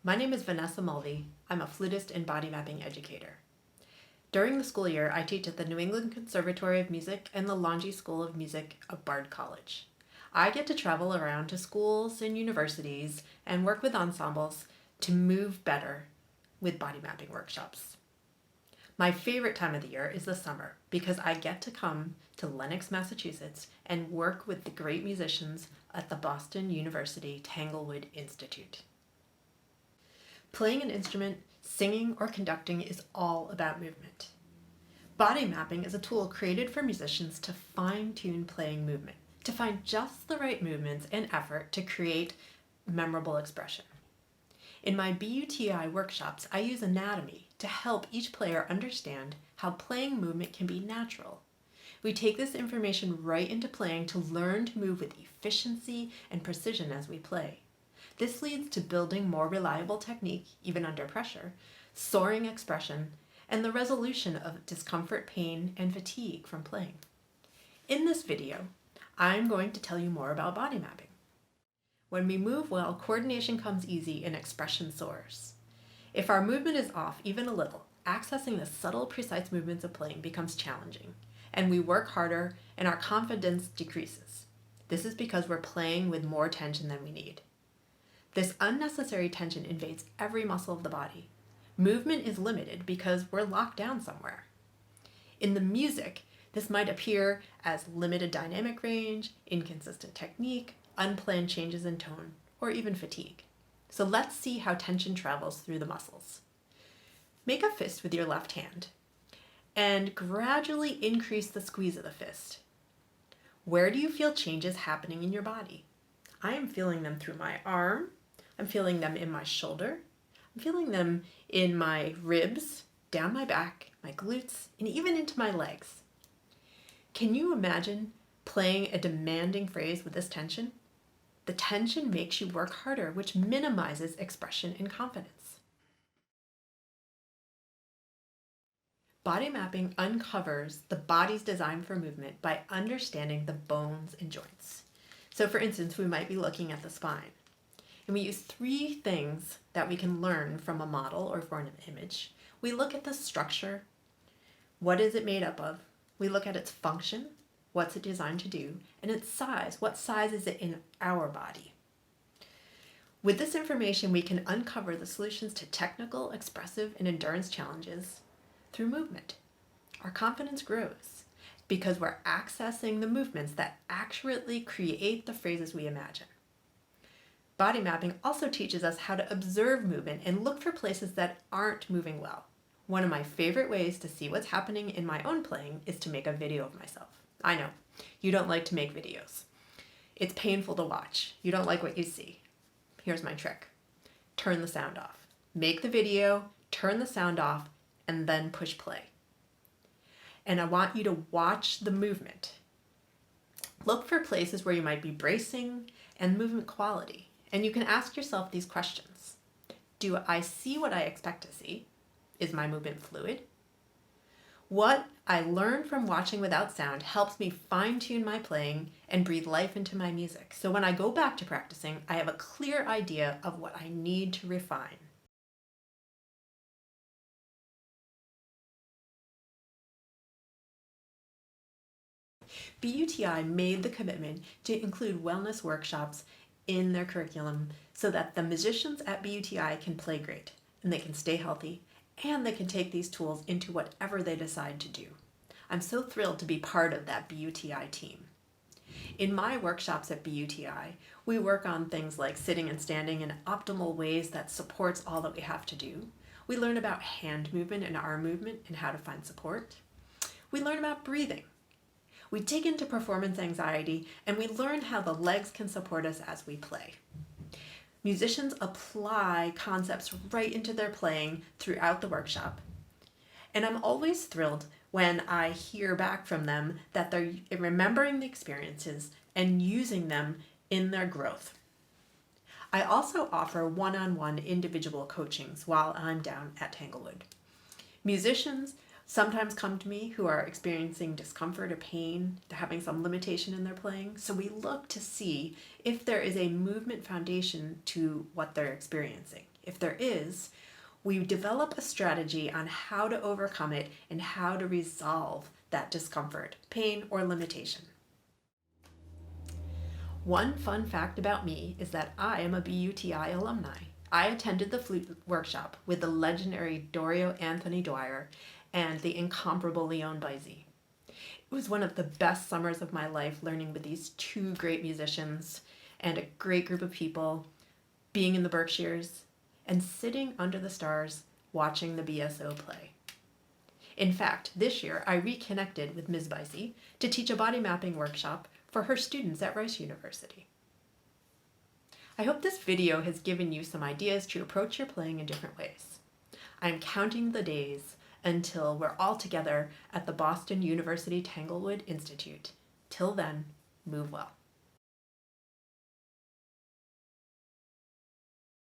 My name is Vanessa Mulvey. I'm a flutist and body mapping educator. During the school year, I teach at the New England Conservatory of Music and the Longy School of Music of Bard College. I get to travel around to schools and universities and work with ensembles to move better with body mapping workshops. My favorite time of the year is the summer because I get to come to Lenox, Massachusetts and work with the great musicians at the Boston University Tanglewood Institute. Playing an instrument, singing, or conducting is all about movement. Body mapping is a tool created for musicians to fine-tune playing movement, to find just the right movements and effort to create memorable expression. In my BUTI workshops, I use anatomy to help each player understand how playing movement can be natural. We take this information right into playing to learn to move with efficiency and precision as we play. This leads to building more reliable technique, even under pressure, soaring expression, and the resolution of discomfort, pain, and fatigue from playing. In this video, I'm going to tell you more about body mapping. When we move well, coordination comes easy and expression soars. If our movement is off even a little, accessing the subtle, precise movements of playing becomes challenging, and we work harder and our confidence decreases. This is because we're playing with more tension than we need. This unnecessary tension invades every muscle of the body. Movement is limited because we're locked down somewhere. In the music, this might appear as limited dynamic range, inconsistent technique, unplanned changes in tone, or even fatigue. So let's see how tension travels through the muscles. Make a fist with your left hand and gradually increase the squeeze of the fist. Where do you feel changes happening in your body? I am feeling them through my arm. I'm feeling them in my shoulder. I'm feeling them in my ribs, down my back, my glutes, and even into my legs. Can you imagine playing a demanding phrase with this tension? The tension makes you work harder, which minimizes expression and confidence. Body mapping uncovers the body's design for movement by understanding the bones and joints. So for instance, we might be looking at the spine. And we use three things that we can learn from a model or from an image. We look at the structure. What is it made up of? We look at its function. What's it designed to do? And its size. What size is it in our body? With this information, we can uncover the solutions to technical, expressive, and endurance challenges through movement. Our confidence grows because we're accessing the movements that accurately create the phrases we imagine. Body mapping also teaches us how to observe movement and look for places that aren't moving well. One of my favorite ways to see what's happening in my own playing is to make a video of myself. I know, you don't like to make videos. It's painful to watch. You don't like what you see. Here's my trick. Turn the sound off. Make the video, turn the sound off, and then push play. And I want you to watch the movement. Look for places where you might be bracing and movement quality. And you can ask yourself these questions. Do I see what I expect to see? Is my movement fluid? What I learn from watching without sound helps me fine-tune my playing and breathe life into my music. So when I go back to practicing, I have a clear idea of what I need to refine. BUTI made the commitment to include wellness workshops in their curriculum so that the musicians at BUTI can play great and they can stay healthy and they can take these tools into whatever they decide to do. I'm so thrilled to be part of that BUTI team. In my workshops at BUTI, we work on things like sitting and standing in optimal ways that supports all that we have to do. We learn about hand movement and arm movement and how to find support. We learn about breathing. We dig into performance anxiety and we learn how the legs can support us as we play. Musicians apply concepts right into their playing throughout the workshop. And I'm always thrilled when I hear back from them that they're remembering the experiences and using them in their growth. I also offer one-on-one individual coachings while I'm down at Tanglewood. Musicians sometimes come to me who are experiencing discomfort or pain, they're having some limitation in their playing, so we look to see if there is a movement foundation to what they're experiencing. If there is, we develop a strategy on how to overcome it and how to resolve that discomfort, pain, or limitation. One fun fact about me is that I am a BUTI alumni. I attended the flute workshop with the legendary Dorio Anthony Dwyer and the incomparable Leon Bizey. It was one of the best summers of my life, learning with these two great musicians and a great group of people, being in the Berkshires, and sitting under the stars watching the BSO play. In fact, this year I reconnected with Ms. Bizey to teach a body mapping workshop for her students at Rice University. I hope this video has given you some ideas to approach your playing in different ways. I'm counting the days until we're all together at the Boston University Tanglewood Institute. Till then, move well.